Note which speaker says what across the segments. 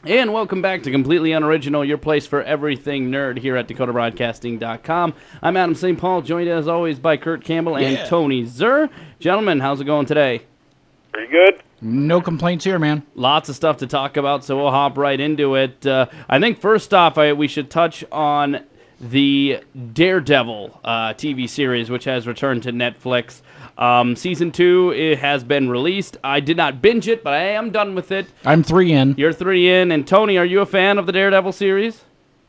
Speaker 1: And welcome back to Completely Unoriginal, your place for everything nerd here at DakotaBroadcasting.com. I'm Adam St. Paul, joined as always by Kurt Campbell and Tony Zur. Gentlemen, how's it going today?
Speaker 2: Pretty good.
Speaker 3: No complaints here, man.
Speaker 1: Lots of stuff to talk about, so we'll hop right into it. I think first off, we should touch on the Daredevil TV series, which has returned to Netflix. Season 2 it has been released. I did not binge it, but I am done with it.
Speaker 3: I'm 3 in.
Speaker 1: You're 3 in. And Tony, are you a fan of the Daredevil series?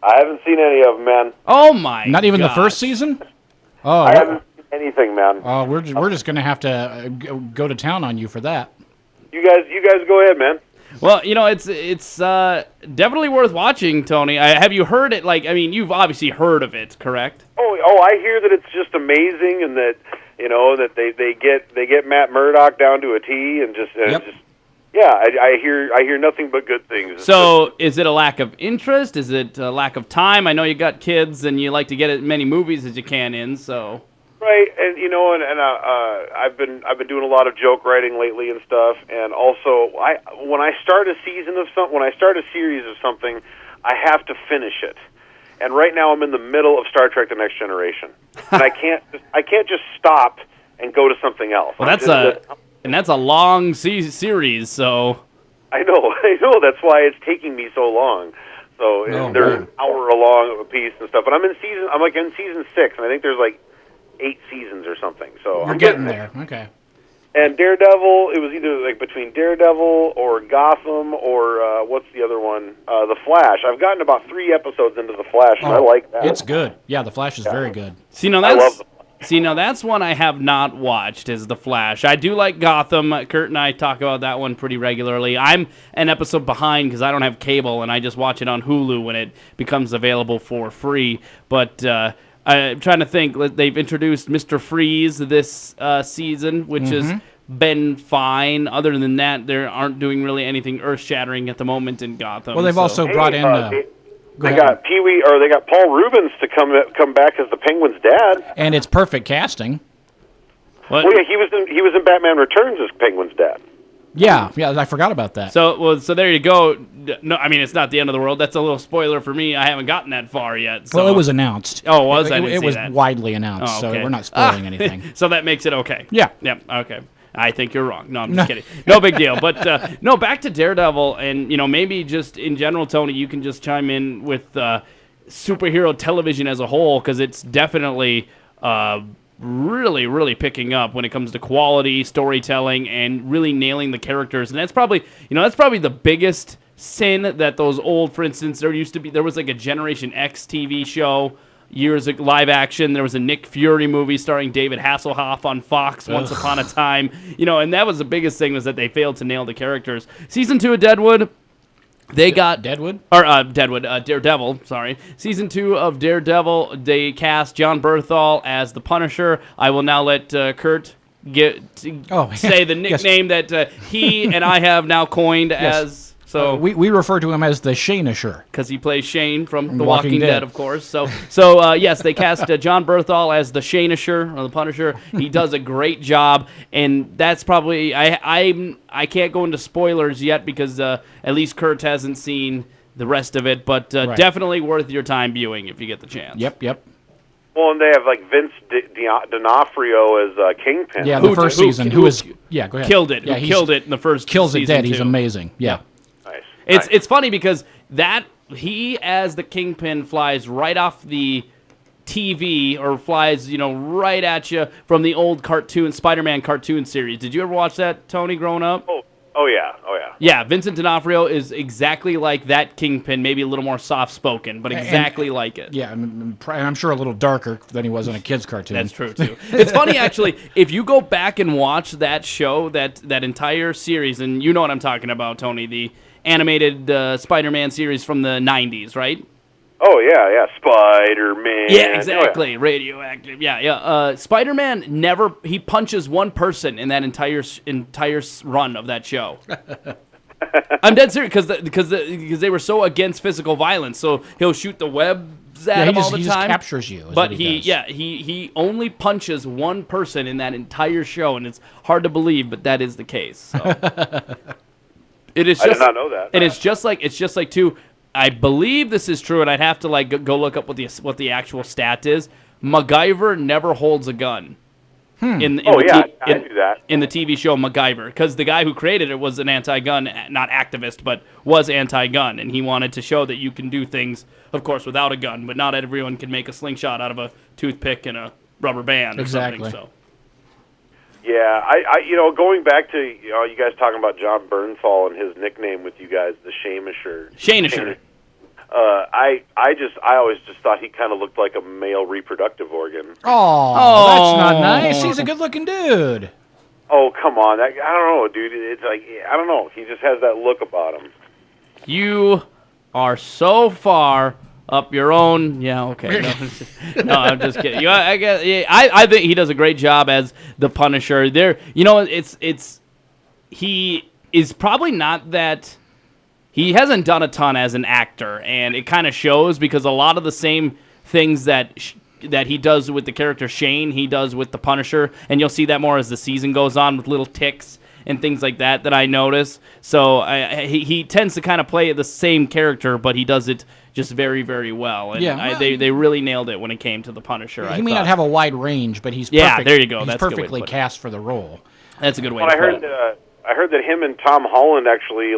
Speaker 2: I haven't seen any of them, man.
Speaker 1: Oh my!
Speaker 3: Not even
Speaker 1: gosh.
Speaker 3: the first season? Oh,
Speaker 2: I haven't seen anything, man.
Speaker 3: Oh, we're just gonna have to go to town on you for that.
Speaker 2: You guys go ahead, man.
Speaker 1: Well, you know, it's definitely worth watching, Tony. Have you heard it? Like, I mean, you've obviously heard of it, correct?
Speaker 2: Oh, I hear that it's just amazing, and that that they get Matt Murdock down to a T, and I hear nothing but good things.
Speaker 1: So, is it a lack of interest? Is it a lack of time? I know you got kids, and you like to get as many movies as you can in. So.
Speaker 2: Right, and I've been doing a lot of joke writing lately and stuff, and also when I start a series of something, I have to finish it. And right now I'm in the middle of Star Trek: The Next Generation, and I can't just stop and go to something else.
Speaker 1: Well, that's a long series, so.
Speaker 2: I know. That's why it's taking me so long. So they're an hour long a piece and stuff. But I'm in season 6, and I think there's like 8 seasons or something. So
Speaker 3: You're
Speaker 2: I'm
Speaker 3: getting there. Okay.
Speaker 2: And Daredevil, it was either like between Daredevil or Gotham or what's the other one? The Flash. I've gotten about 3 episodes into The Flash, and I like that.
Speaker 3: It's good. Yeah, The Flash is very good.
Speaker 1: Now that's one I have not watched, is The Flash. I do like Gotham. Kurt and I talk about that one pretty regularly. I'm an episode behind because I don't have cable, and I just watch it on Hulu when it becomes available for free. But I'm trying to think. They've introduced Mr. Freeze this season, which has been fine. Other than that, they aren't doing really anything earth-shattering at the moment in Gotham.
Speaker 3: Well, they've also brought in...
Speaker 2: They got they got Paul Rubens to come back as the Penguin's dad,
Speaker 3: and it's perfect casting.
Speaker 1: What?
Speaker 2: Well, yeah, he was in Batman Returns as Penguin's dad.
Speaker 3: Yeah, I forgot about that.
Speaker 1: So there you go. No, I mean, it's not the end of the world. That's a little spoiler for me. I haven't gotten that far yet. So.
Speaker 3: Well, it was announced.
Speaker 1: Oh, it was?
Speaker 3: It was widely announced, so we're not spoiling anything.
Speaker 1: So that makes it okay.
Speaker 3: Yeah.
Speaker 1: Yep, okay. I think you're wrong. No, I'm just kidding. No big deal. But, no, back to Daredevil, and, maybe just in general, Tony, you can just chime in with superhero television as a whole, because it's definitely really, really picking up when it comes to quality, storytelling, and really nailing the characters. And that's probably the biggest sin that those old, for instance, there was like a Generation X TV show years ago, live action. There was a Nick Fury movie starring David Hasselhoff on Fox once upon a time. And that was the biggest thing, was that they failed to nail the characters. Season 2 of Daredevil, sorry. Season 2 of Daredevil, they cast John Bernthal as the Punisher. I will now let Kurt say the nickname that he and I have now coined as... So
Speaker 3: we refer to him as the Shanisher,
Speaker 1: because he plays Shane from The Walking Dead, of course. So yes, they cast John Bernthal as the Shanisher, or the Punisher. He does a great job, and that's probably I can't go into spoilers yet because at least Kurt hasn't seen the rest of it, but definitely worth your time viewing if you get the chance.
Speaker 3: Yep.
Speaker 2: Well, and they have like Vince D'Onofrio as Kingpin.
Speaker 3: Yeah, the first season. Go ahead.
Speaker 1: Killed it.
Speaker 3: Yeah,
Speaker 1: killed it in the first
Speaker 3: kills
Speaker 1: season.
Speaker 3: Kills it dead. He's amazing. Yeah.
Speaker 1: It's funny because he as the Kingpin flies right off the TV, or flies right at you from the old Spider-Man cartoon series. Did you ever watch that, Tony, growing up?
Speaker 2: Oh yeah.
Speaker 1: Yeah, Vincent D'Onofrio is exactly like that Kingpin, maybe a little more soft-spoken, but exactly like it.
Speaker 3: Yeah, and I'm sure a little darker than he was in a kid's cartoon.
Speaker 1: That's true, too. It's funny, actually, if you go back and watch that show, that entire series, and you know what I'm talking about, Tony, the animated Spider-Man series from the 90s, right?
Speaker 2: Oh, yeah, Spider-Man.
Speaker 1: Yeah, exactly, radioactive, yeah. Spider-Man he punches one person in that entire run of that show. I'm dead serious, because they were so against physical violence, so he'll shoot the webs at him all the time.
Speaker 3: He just captures you,
Speaker 1: but he only punches one person in that entire show, and it's hard to believe, but that is the case, so. It is
Speaker 2: I
Speaker 1: just,
Speaker 2: did not know that.
Speaker 1: And it's just like too. I believe this is true, and I'd have to like go look up what the actual stat is. MacGyver never holds a gun. I do
Speaker 2: that.
Speaker 1: In the TV show MacGyver, because the guy who created it was an anti-gun, not activist, but was anti-gun, and he wanted to show that you can do things, of course, without a gun, but not everyone can make a slingshot out of a toothpick and a rubber band or something. So.
Speaker 2: Yeah, I going back to you guys talking about John Bernthal and his nickname with you guys, the Shamisher.
Speaker 1: Shanisher.
Speaker 2: I always just thought he kind of looked like a male reproductive organ.
Speaker 3: Oh, that's not nice. He's a good-looking dude.
Speaker 2: Oh, come on. I don't know, dude. It's like, I don't know. He just has that look about him.
Speaker 1: You are so far up your own. Yeah, okay. No, I'm just kidding. I guess. Yeah, I think he does a great job as the Punisher. He is probably not that. He hasn't done a ton as an actor, and it kind of shows because a lot of the same things that he does with the character Shane, he does with the Punisher, and you'll see that more as the season goes on with little ticks and things like that I notice. So he tends to kind of play the same character, but he does it just very, very well. And they really nailed it when it came to the Punisher.
Speaker 3: He may not have a wide range, but he's
Speaker 1: perfect. Yeah, there you go.
Speaker 3: He's
Speaker 1: That's
Speaker 3: perfectly cast for the role.
Speaker 1: That's a good way to put it.
Speaker 2: I heard that him and Tom Holland actually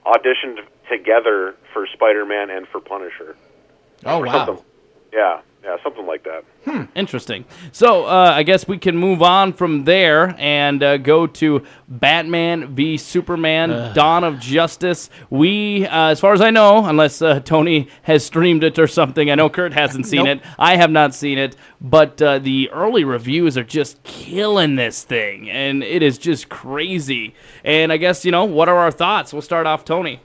Speaker 2: auditioned together for Spider-Man and for Punisher.
Speaker 3: Oh, wow.
Speaker 2: Something like that.
Speaker 1: Interesting. So I guess we can move on from there and go to Batman v Superman, Dawn of Justice. We, as far as I know, unless Tony has streamed it or something, I know Kurt hasn't seen it. I have not seen it, but the early reviews are just killing this thing, and it is just crazy. And I guess, what are our thoughts? We'll start off, Tony.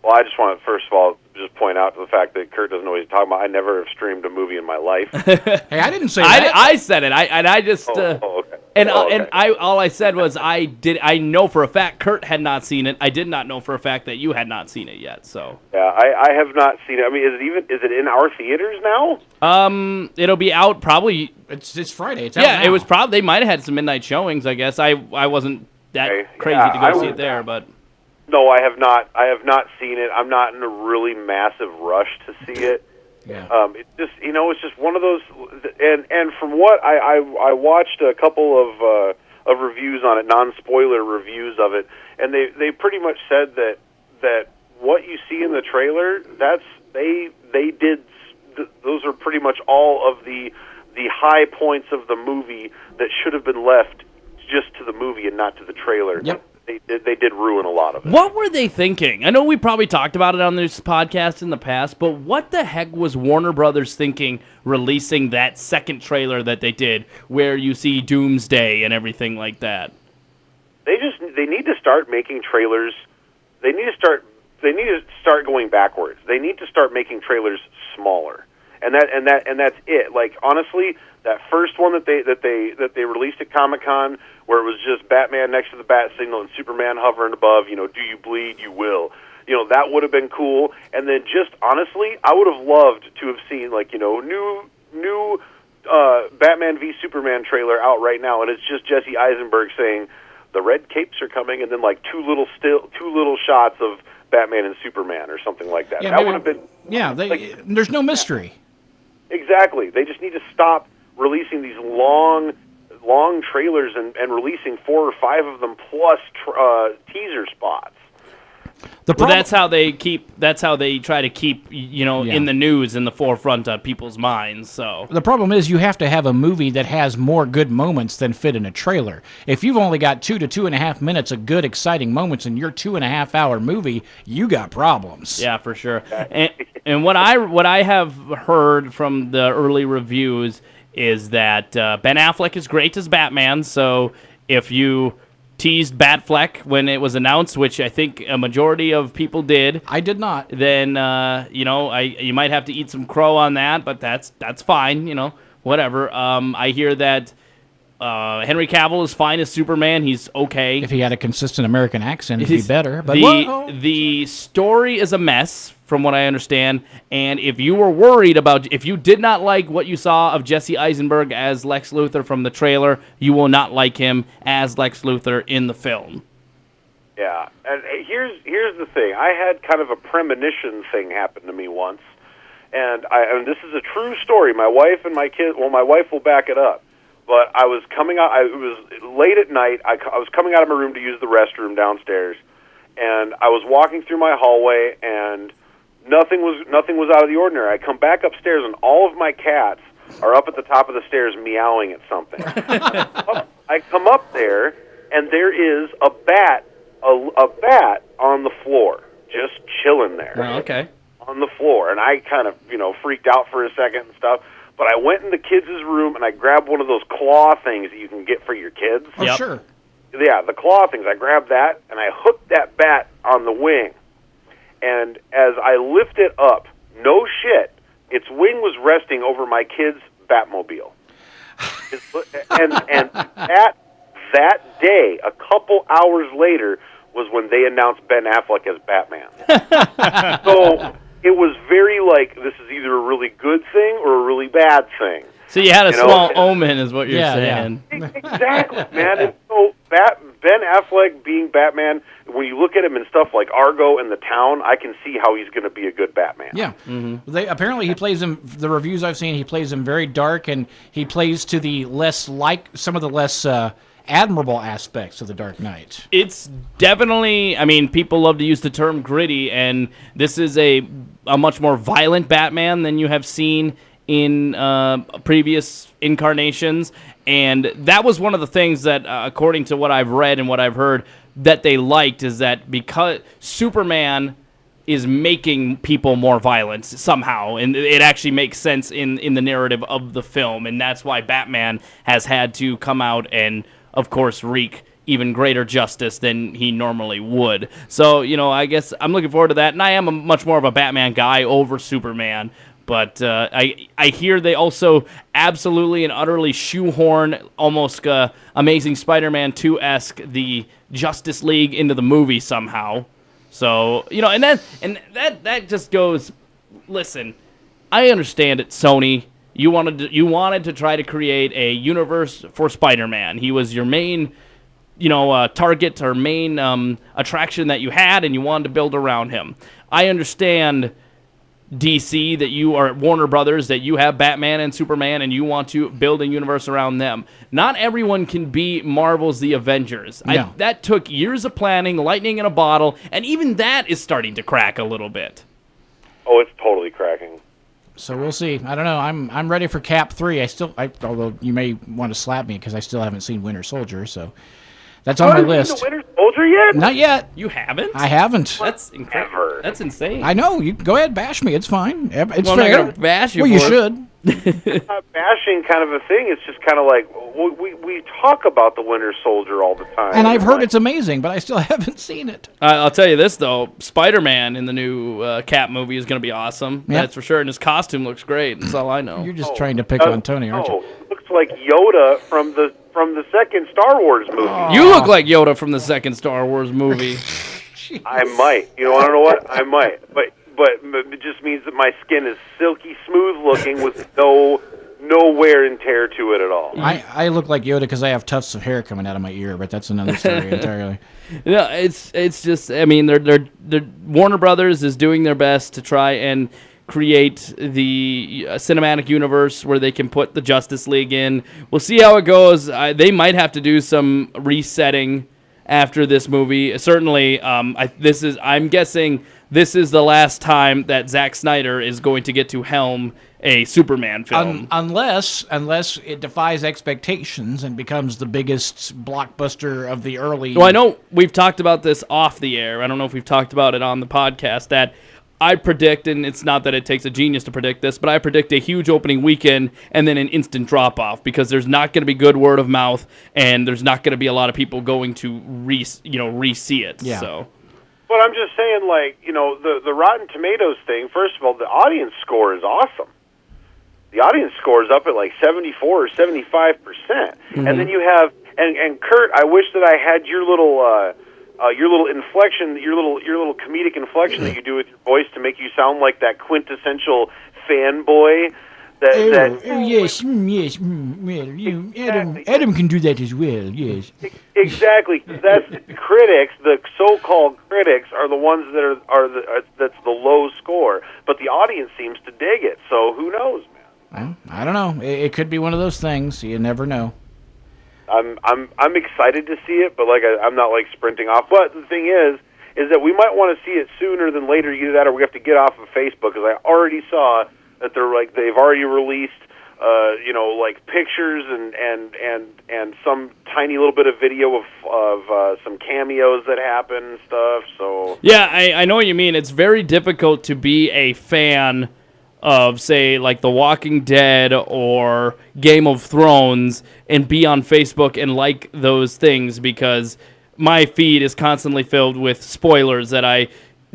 Speaker 2: Well, I just want to, first of all, just point out the fact that Kurt doesn't know what he's talking about. I never have streamed a movie in my life.
Speaker 3: Hey, I didn't say that.
Speaker 1: I said it. I just.
Speaker 2: Okay.
Speaker 1: And all I said was I know for a fact Kurt had not seen it. I did not know for a fact that you had not seen it yet. So.
Speaker 2: Yeah, I have not seen it. I mean, is it in our theaters now?
Speaker 1: It'll be out probably.
Speaker 3: It's Friday. It's out now.
Speaker 1: It was probably. They might have had some midnight showings. I guess I wasn't that crazy to go see it there, but.
Speaker 2: No, I have not. I have not seen it. I'm not in a really massive rush to see it.
Speaker 3: Yeah.
Speaker 2: It's just it's just one of those. And from what I watched a couple of reviews on it, non-spoiler reviews of it, and they pretty much said that what you see in the trailer, they did. Those are pretty much all of the high points of the movie that should have been left just to the movie and not to the trailer.
Speaker 3: Yep.
Speaker 2: They did ruin a lot of it.
Speaker 1: What were they thinking? I know we probably talked about it on this podcast in the past, but what the heck was Warner Brothers thinking releasing that second trailer that they did where you see Doomsday and everything like that?
Speaker 2: They need to start making trailers. They need to start going backwards. They need to start making trailers smaller. And that's it. Like, honestly, that first one that they released at Comic-Con, where it was just Batman next to the bat signal and Superman hovering above, do you bleed, you will. That would have been cool. And then just honestly, I would have loved to have seen new Batman v Superman trailer out right now, and it's just Jesse Eisenberg saying the red capes are coming, and then two little shots of Batman and Superman or something like that.
Speaker 3: Yeah,
Speaker 2: that would have been
Speaker 3: there's no mystery.
Speaker 2: Exactly. They just need to stop releasing these long trailers and releasing 4 or 5 of them plus teaser spots.
Speaker 1: That's how they try to keep in the news, in the forefront of people's minds. So
Speaker 3: the problem is you have to have a movie that has more good moments than fit in a trailer. If you've only got 2 to 2.5 minutes of good, exciting moments in your 2.5 hour movie, you got problems.
Speaker 1: Yeah, for sure. And what I have heard from the early reviews is that Ben Affleck is great as Batman. So if you teased Batfleck when it was announced, which I think a majority of people did.
Speaker 3: I did not.
Speaker 1: Then you might have to eat some crow on that, but that's fine. Whatever. I hear that Henry Cavill is fine as Superman. He's okay.
Speaker 3: If he had a consistent American accent, he'd be better. But
Speaker 1: the story is a mess, from what I understand. And if you were worried if you did not like what you saw of Jesse Eisenberg as Lex Luthor from the trailer, you will not like him as Lex Luthor in the film.
Speaker 2: Yeah, and here's the thing. I had kind of a premonition thing happen to me once, and this is a true story. My wife and my kids. Well, my wife will back it up. But I was coming out. It was late at night. I was coming out of my room to use the restroom downstairs, and I was walking through my hallway, and nothing was out of the ordinary. I come back upstairs, and all of my cats are up at the top of the stairs meowing at something. I come up there, and there is a bat on the floor, just chilling there.
Speaker 1: Oh, okay.
Speaker 2: On the floor, and I kind of, freaked out for a second and stuff, but I went in the kids' room, and I grabbed one of those claw things that you can get for your kids.
Speaker 3: Oh, yep. Sure.
Speaker 2: Yeah, the claw things. I grabbed that, and I hooked that bat on the wing, and as I lift it up, no shit, its wing was resting over my kid's Batmobile. and that day, a couple hours later, was when they announced Ben Affleck as Batman. So it was very this is either a really good thing or a really bad thing.
Speaker 1: So you had a small omen, is what you're saying.
Speaker 2: Yeah. Exactly, man. And so Ben Affleck being Batman, when you look at him in stuff like Argo and The Town, I can see how he's going to be a good Batman.
Speaker 3: Yeah. Mm-hmm. Apparently he plays him, the reviews I've seen, he plays him very dark, and he plays to the some of the less admirable aspects of The Dark Knight.
Speaker 1: It's definitely, people love to use the term gritty, and this is a much more violent Batman than you have seen in previous incarnations, and that was one of the things that, according to what I've read and what I've heard, that they liked, is that because Superman is making people more violent somehow, and it actually makes sense in the narrative of the film, and that's why Batman has had to come out and, of course, wreak even greater justice than he normally would. So, I guess I'm looking forward to that, and I am much more of a Batman guy over Superman. But I hear they also absolutely and utterly shoehorn, almost Amazing Spider-Man 2-esque, the Justice League into the movie somehow. So, and that just goes, listen, I understand it, Sony. You wanted to try to create a universe for Spider-Man. He was your main target or main attraction that you had, and you wanted to build around him. I understand, DC, that you are Warner Brothers, that you have Batman and Superman, and you want to build a universe around them. Not everyone can be Marvel's The Avengers.
Speaker 3: No.
Speaker 1: That took years of planning, lightning in a bottle, and even that is starting to crack a little bit.
Speaker 2: Oh, it's totally cracking.
Speaker 3: So we'll see. I don't know. I'm ready for Cap 3. Although you may want to slap me because I still haven't seen Winter Soldier, so that's on my list.
Speaker 2: Haven't seen the Winter Soldier yet?
Speaker 3: Not yet.
Speaker 1: You haven't?
Speaker 3: I haven't.
Speaker 1: That's incredible. That's insane.
Speaker 3: I know. You go ahead, bash me. It's fine. It's
Speaker 1: well,
Speaker 3: fair.
Speaker 1: I'm not gonna bash you.
Speaker 3: Well,
Speaker 1: for
Speaker 3: you
Speaker 1: it.
Speaker 3: should.
Speaker 2: It's not bashing kind of a thing. It's just kind of like we talk about the Winter Soldier all the time.
Speaker 3: And I've heard it's amazing, but I still haven't seen it.
Speaker 1: I'll tell you this, though. Spider-Man in the new Cap movie is going to be awesome.
Speaker 3: Yep.
Speaker 1: That's for sure. And his costume looks great. That's all I know.
Speaker 3: You're just trying to pick on Tony, aren't you?
Speaker 2: It looks like Yoda from the second Star Wars movie.
Speaker 1: You look like Yoda from the second Star Wars movie.
Speaker 2: I might. I don't know what? I might. But it just means that my skin is silky smooth looking with no wear and tear to it at all.
Speaker 3: I look like Yoda because I have tufts of hair coming out of my ear, but that's another story entirely.
Speaker 1: No, it's just, they're Warner Brothers is doing their best to try and create the cinematic universe where they can put the Justice League in. We'll see how it goes. They might have to do some resetting after this movie. Certainly, I'm guessing this is the last time that Zack Snyder is going to get to helm a Superman film.
Speaker 3: Unless it defies expectations and becomes the biggest blockbuster of the early...
Speaker 1: Well, I know we've talked about this off the air. I don't know if we've talked about it on the podcast, that I predict, and it's not that it takes a genius to predict this, but I predict a huge opening weekend and then an instant drop-off because there's not going to be good word of mouth and there's not going to be a lot of people going to re-see it.
Speaker 3: Yeah.
Speaker 1: So.
Speaker 2: But I'm just saying, the Rotten Tomatoes thing, first of all, the audience score is awesome. The audience score is up at 74 or 75%. Mm-hmm. And then you have, and Kurt, I wish that I had your little inflection, your little comedic inflection that you do with your voice to make you sound like that quintessential fanboy.
Speaker 3: Yes, yes, well, Adam can do that as well, yes.
Speaker 2: Exactly. That's critics. The so-called critics are the ones that that's the low score, but the audience seems to dig it. So who knows, man?
Speaker 3: Well, I don't know. It could be one of those things. You never know.
Speaker 2: I'm excited to see it, but I'm not sprinting off. But the thing is that we might want to see it sooner than later. Either that, or we have to get off of Facebook, because I already saw that they've already released pictures and some tiny little bit of video of some cameos that happen and stuff. So
Speaker 1: yeah, I know what you mean. It's very difficult to be a fan of, say, like The Walking Dead or Game of Thrones and be on Facebook and like those things, because my feed is constantly filled with spoilers that I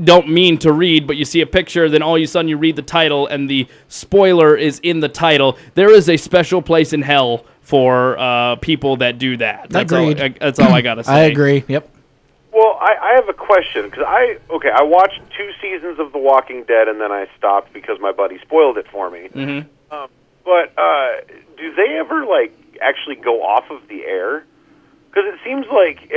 Speaker 1: don't mean to read, but you see a picture, then all of a sudden you read the title, and the spoiler is in the title. There is a special place in hell for people that do that. That's all I gotta say.
Speaker 3: I agree. Yep.
Speaker 2: Well, I have a question, because I watched 2 seasons of The Walking Dead, and then I stopped because my buddy spoiled it for me.
Speaker 1: Mm-hmm.
Speaker 2: But do they ever actually go off of the air? Because it seems like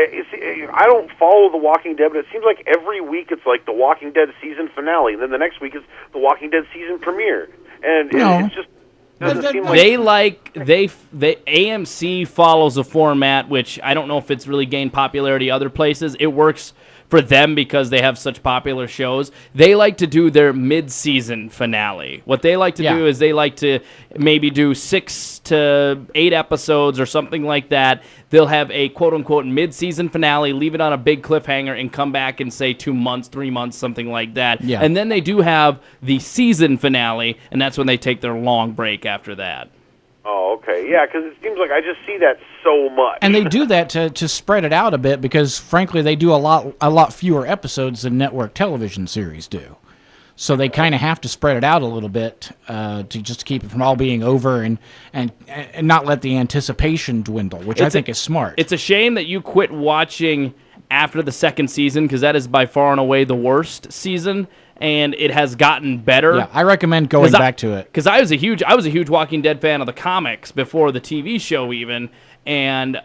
Speaker 2: I don't follow The Walking Dead, but it seems like every week it's like The Walking Dead season finale, and then the next week it's The Walking Dead season premiere, and it's just doesn't seem like
Speaker 1: AMC follows a format which I don't know if it's really gained popularity other places. It works for them because they have such popular shows. They like to do their mid-season finale. What they like to do is they like to maybe do 6 to 8 episodes or something like that. They'll have a quote-unquote mid-season finale, leave it on a big cliffhanger, and come back and say 2 months, 3 months, something like that.
Speaker 3: Yeah.
Speaker 1: And then they do have the season finale, and that's when they take their long break after that.
Speaker 2: Oh, okay. Yeah, because it seems like I just see that so much.
Speaker 3: And they do that to spread it out a bit, because frankly they do a lot fewer episodes than network television series do. So they kind of have to spread it out a little bit to just keep it from all being over and not let the anticipation dwindle, which I think is smart.
Speaker 1: It's a shame that you quit watching after the second season, because that is by far and away the worst season, and it has gotten better.
Speaker 3: Yeah, I recommend going back to it.
Speaker 1: Because I was a huge Walking Dead fan of the comics before the TV show even, and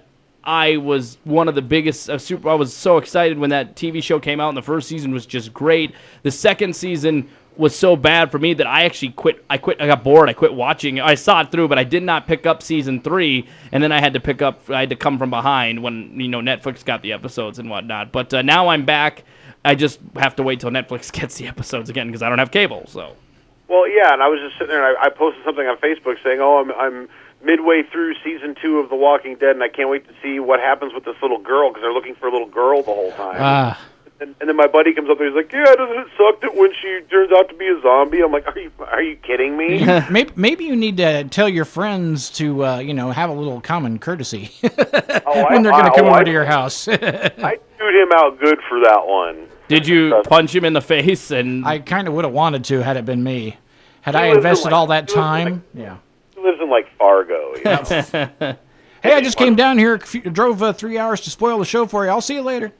Speaker 1: I was one of the biggest I was so excited when that TV show came out, and the first season was just great. The second season was so bad for me that I actually quit. I got bored. I quit watching. I saw it through, but I did not pick up season 3, and then I had to come from behind when Netflix got the episodes and whatnot. But now I'm back. I just have to wait till Netflix gets the episodes again, because I don't have cable. So.
Speaker 2: Well, yeah, and I was just sitting there, and I posted something on Facebook saying, I'm midway through season 2 of The Walking Dead, and I can't wait to see what happens with this little girl, because they're looking for a little girl the whole time. And then my buddy comes up there, he's like, yeah, doesn't it suck that when she turns out to be a zombie? I'm like, are you kidding me?
Speaker 3: Maybe you need to tell your friends to have a little common courtesy when they're going to come over to your house.
Speaker 2: I chewed him out good for that one.
Speaker 1: Did you punch him in the face? And
Speaker 3: I kind of would have wanted to had it been me. Had I invested all that time, yeah.
Speaker 2: He lives in Fargo.
Speaker 3: Hey, I just came down here, drove 3 hours to spoil the show for you. I'll see you later.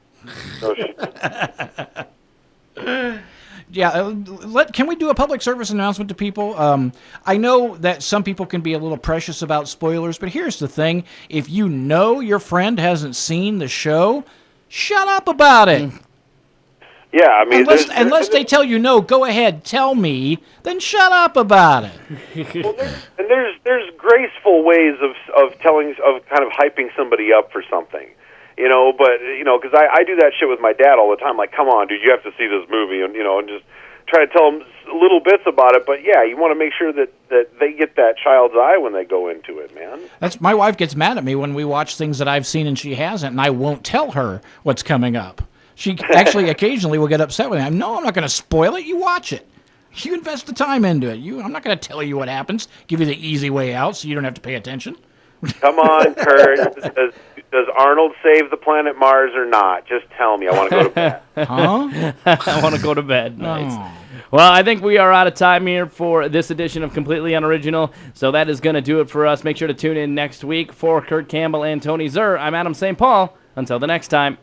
Speaker 3: Yeah, can we do a public service announcement to people? I know that some people can be a little precious about spoilers, but here's the thing. If you know your friend hasn't seen the show, shut up about it.
Speaker 2: Yeah, I mean...
Speaker 3: Unless they tell you, no, go ahead, tell me, then shut up about it.
Speaker 2: Well, there's graceful ways of kind of hyping somebody up for something. But because I do that shit with my dad all the time. Like, come on, dude, you have to see this movie, and and just try to tell them little bits about it. But yeah, you want to make sure that they get that child's eye when they go into it, man.
Speaker 3: My wife gets mad at me when we watch things that I've seen and she hasn't, and I won't tell her what's coming up. She actually occasionally will get upset with me. No, I'm not going to spoil it. You watch it. You invest the time into it. I'm not going to tell you what happens. Give you the easy way out so you don't have to pay attention.
Speaker 2: Come on, Kurt. Does Arnold save the planet Mars or not? Just tell me. I want to go to bed.
Speaker 3: Huh?
Speaker 1: I want to go to bed. Nice.
Speaker 3: Oh.
Speaker 1: Well, I think we are out of time here for this edition of Completely Unoriginal, so that is going to do it for us. Make sure to tune in next week. For Kurt Campbell and Tony Zur, I'm Adam St. Paul. Until the next time.